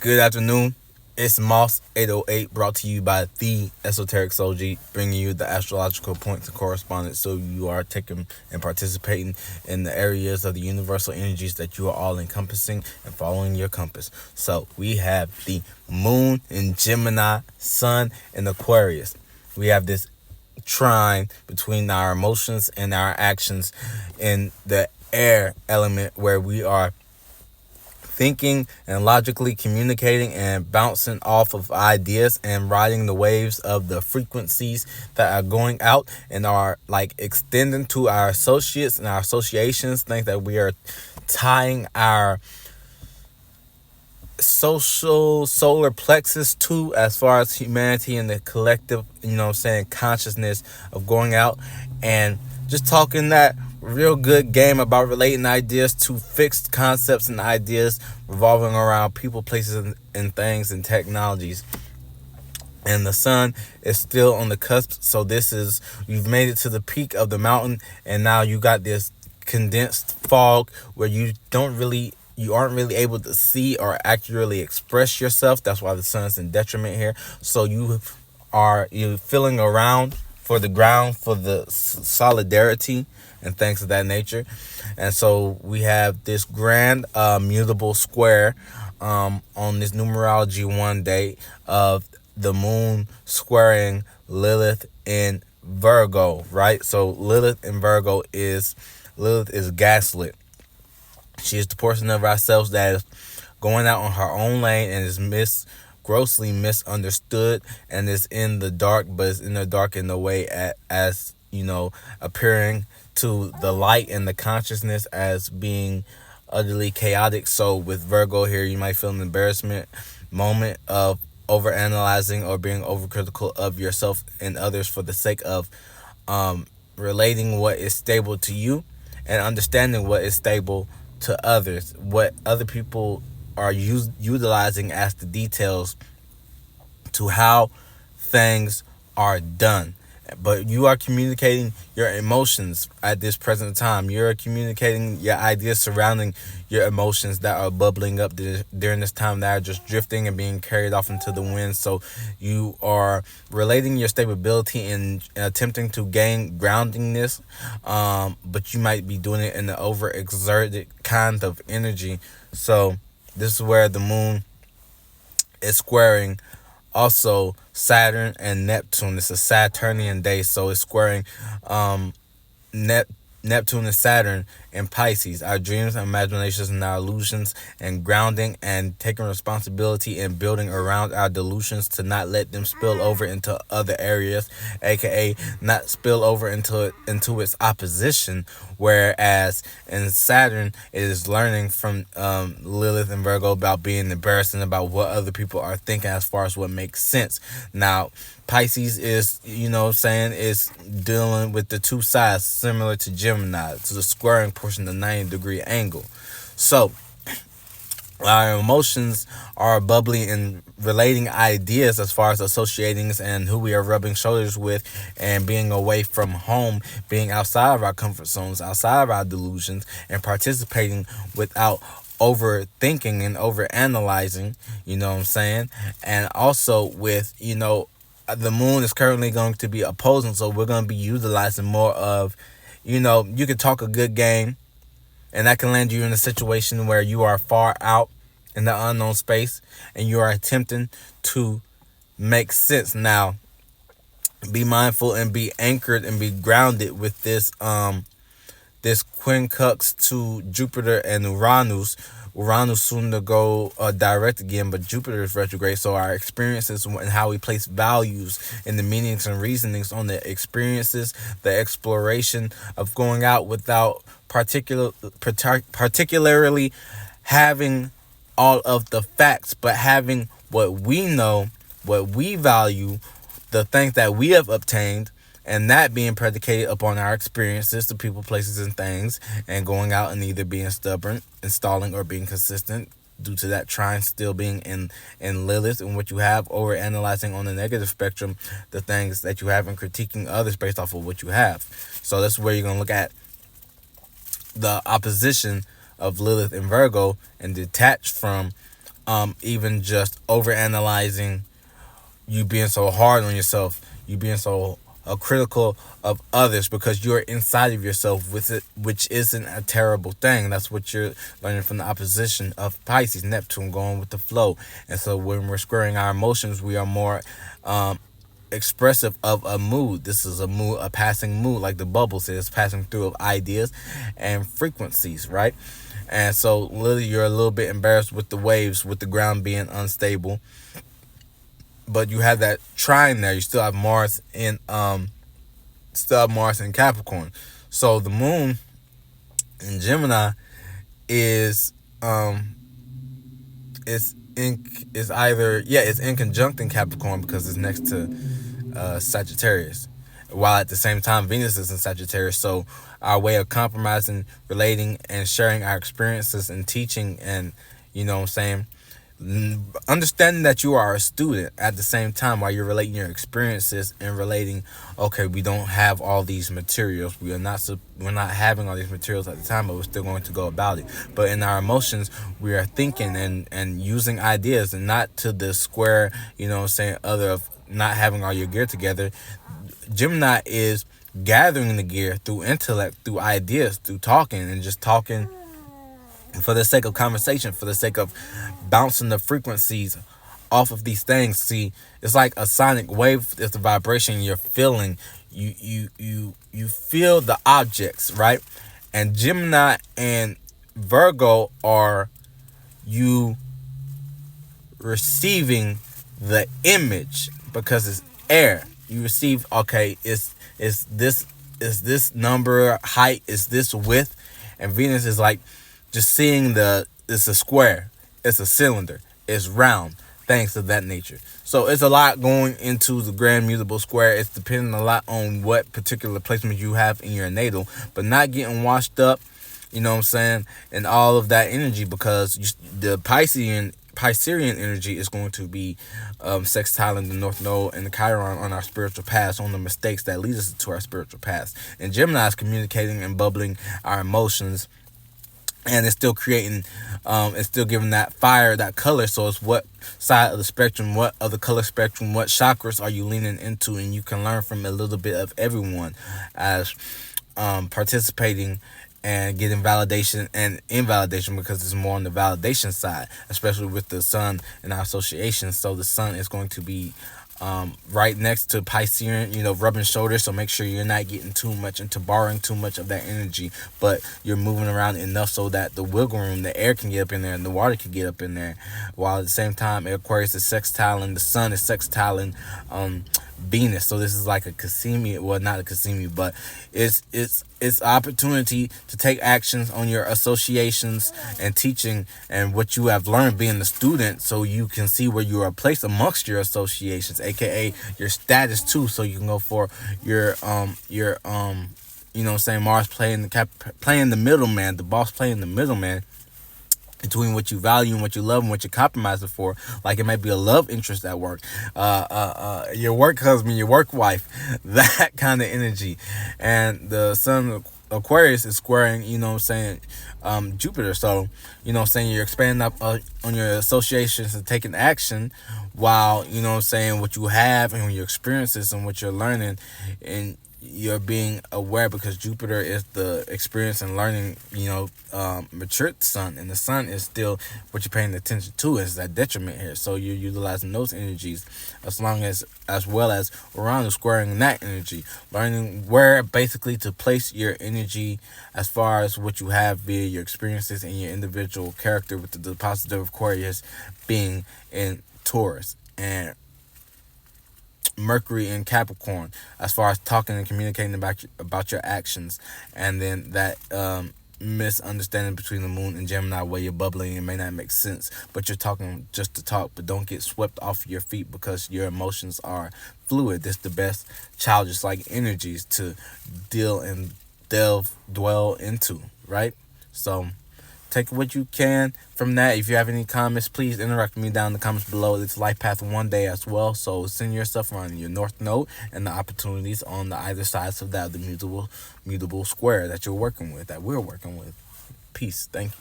Good afternoon. It's Moss 808 brought to you by the Esoteric Soji, bringing you the astrological points and correspondence so you are taking and participating in the areas of the universal energies that you are all encompassing and following your compass. So we have the moon in Gemini, sun in Aquarius. We have this trine between our emotions and our actions in the air element where we are thinking and logically communicating and bouncing off of ideas and riding the waves of the frequencies that are going out and are like extending to our associates and our associations. Think that we are tying our social solar plexus to as far as humanity and the collective, consciousness of going out and just talking that real good game about relating ideas to fixed concepts and ideas revolving around people, places, and things and technologies. And the sun is still on the cusp, so you've made it to the peak of the mountain, and now you got this condensed fog where you aren't really able to see or accurately express yourself. That's why the sun's in detriment here. So you're feeling around for the ground, for the solidarity and things of that nature. And so we have this grand mutable square on this numerology one day of the moon squaring Lilith in Virgo, right? So Lilith in Virgo is gaslit. She is the portion of ourselves that is going out on her own lane and is grossly misunderstood and is in the dark, but is in the dark in the way as appearing to the light and the consciousness as being utterly chaotic. So with Virgo here, you might feel an embarrassment moment of overanalyzing or being overcritical of yourself and others for the sake of relating what is stable to you and understanding what is stable to others, what other people are utilizing as the details to how things are done. But you are communicating your emotions at this present time. You're communicating your ideas surrounding your emotions that are bubbling up during this time, that are just drifting and being carried off into the wind. So you are relating your stability and attempting to gain groundingness, but you might be doing it in an overexerted kind of energy. So this is where the moon is squaring also Saturn and Neptune. It's a Saturnian day, so it's squaring Neptune and Saturn in Pisces. Our dreams and imaginations and our illusions, and grounding and taking responsibility and building around our delusions to not let them spill over into other areas, aka not spill over into its opposition. Whereas in Saturn, it is learning from Lilith and Virgo about being embarrassed and about what other people are thinking as far as what makes sense. Now, Pisces is, is dealing with the two sides similar to Gemini, to the squaring portion, the 90-degree angle. So our emotions are bubbly and relating ideas as far as associating and who we are rubbing shoulders with and being away from home, being outside of our comfort zones, outside of our delusions, and participating without overthinking and overanalyzing, and also with, the moon is currently going to be opposing, so we're going to be utilizing more of, you can talk a good game, and that can land you in a situation where you are far out in the unknown space and you are attempting to make sense. Now, be mindful and be anchored and be grounded with this quincux to Jupiter and Uranus. Uranus soon to go direct again, but Jupiter is retrograde. So our experiences and how we place values in the meanings and reasonings on the experiences, the exploration of going out without particularly having all of the facts, but having what we know, what we value, the things that we have obtained, and that being predicated upon our experiences, the people, places, and things, and going out and either being stubborn, installing, or being consistent due to that trine still being in Lilith, and what you have, over analyzing on the negative spectrum the things that you have and critiquing others based off of what you have. So that's where you're going to look at the opposition of Lilith and Virgo and detach from even just over analyzing, you being so hard on yourself, you being so critical of others because you're inside of yourself with it, which isn't a terrible thing. That's what you're learning from the opposition of Pisces, Neptune, going with the flow. And so when we're squaring our emotions, we are more expressive of a mood. This is a mood, a passing mood, like the bubble says, passing through of ideas and frequencies, right? And so literally you're a little bit embarrassed with the waves, with the ground being unstable, but you have that trine there. You still have Mars in Capricorn. So the moon in Gemini is it's in conjunct in Capricorn because it's next to Sagittarius, while at the same time Venus is in Sagittarius. So our way of compromising, relating, and sharing our experiences and teaching, and understanding that you are a student at the same time while you're relating your experiences and relating, okay, we don't have all these materials, we're not having all these materials at the time, but we're still going to go about it. But in our emotions, we are thinking and using ideas, and not to the square, other of not having all your gear together. Gemini is gathering the gear through intellect, through ideas, through talking, and just talking for the sake of conversation, for the sake of bouncing the frequencies off of these things. See, it's like a sonic wave. It's a vibration you're feeling. You feel the objects, right? And Gemini and Virgo are you receiving the image because it's air. You receive, okay, is this number height, is this width, and Venus is like just seeing it's a square, it's a cylinder, it's round, things of that nature. So it's a lot going into the grand mutable square. It's depending a lot on what particular placement you have in your natal, but not getting washed up, and all of that energy, because the Piscean energy is going to be sextiling the North Node and the Chiron on our spiritual past, on the mistakes that lead us to our spiritual past. And Gemini is communicating and bubbling our emotions, and it's still creating, it's still giving that fire, that color. So it's what side of the spectrum, what of the color spectrum, what chakras are you leaning into, and you can learn from a little bit of everyone as participating and getting validation and invalidation, because it's more on the validation side, especially with the sun and our associations. So the sun is going to be right next to Piscean, rubbing shoulders. So make sure you're not getting too much into borrowing too much of that energy, but you're moving around enough so that the wiggle room, the air can get up in there and the water can get up in there, while at the same time Aquarius is sextiling, the sun is sextiling Venus. So this is like a Cassimi, well, not a Cassimi, but it's opportunity to take actions on your associations and teaching and what you have learned being the student, so you can see where you are placed amongst your associations, aka your status too. So you can go for your Mars playing the middleman, the boss playing the middleman between what you value and what you love and what you're compromising for. Like it might be a love interest at work, your work husband, your work wife, that kind of energy. And the sun Aquarius is squaring, Jupiter. So, you're expanding up on your associations and taking action, while, what you have and your experiences and what you're learning, and you're being aware, because Jupiter is the experience and learning, matured sun, and the sun is still what you're paying attention to, is that detriment here. So you're utilizing those energies, as well as around squaring that energy, learning where basically to place your energy as far as what you have via your experiences and your individual character, with the positive Aquarius being in Taurus, and Mercury in Capricorn, as far as talking and communicating about your actions. And then that misunderstanding between the moon and Gemini, where you're bubbling and may not make sense, but you're talking just to talk. But don't get swept off your feet, because your emotions are fluid. This is the best childish like energies to deal and dwell into, right? So take what you can from that. If you have any comments, please interact with me down in the comments below. It's Life Path One Day as well. So send your stuff around your North Node and the opportunities on the either sides of that, the mutable square that you're working with, that we're working with. Peace. Thank you.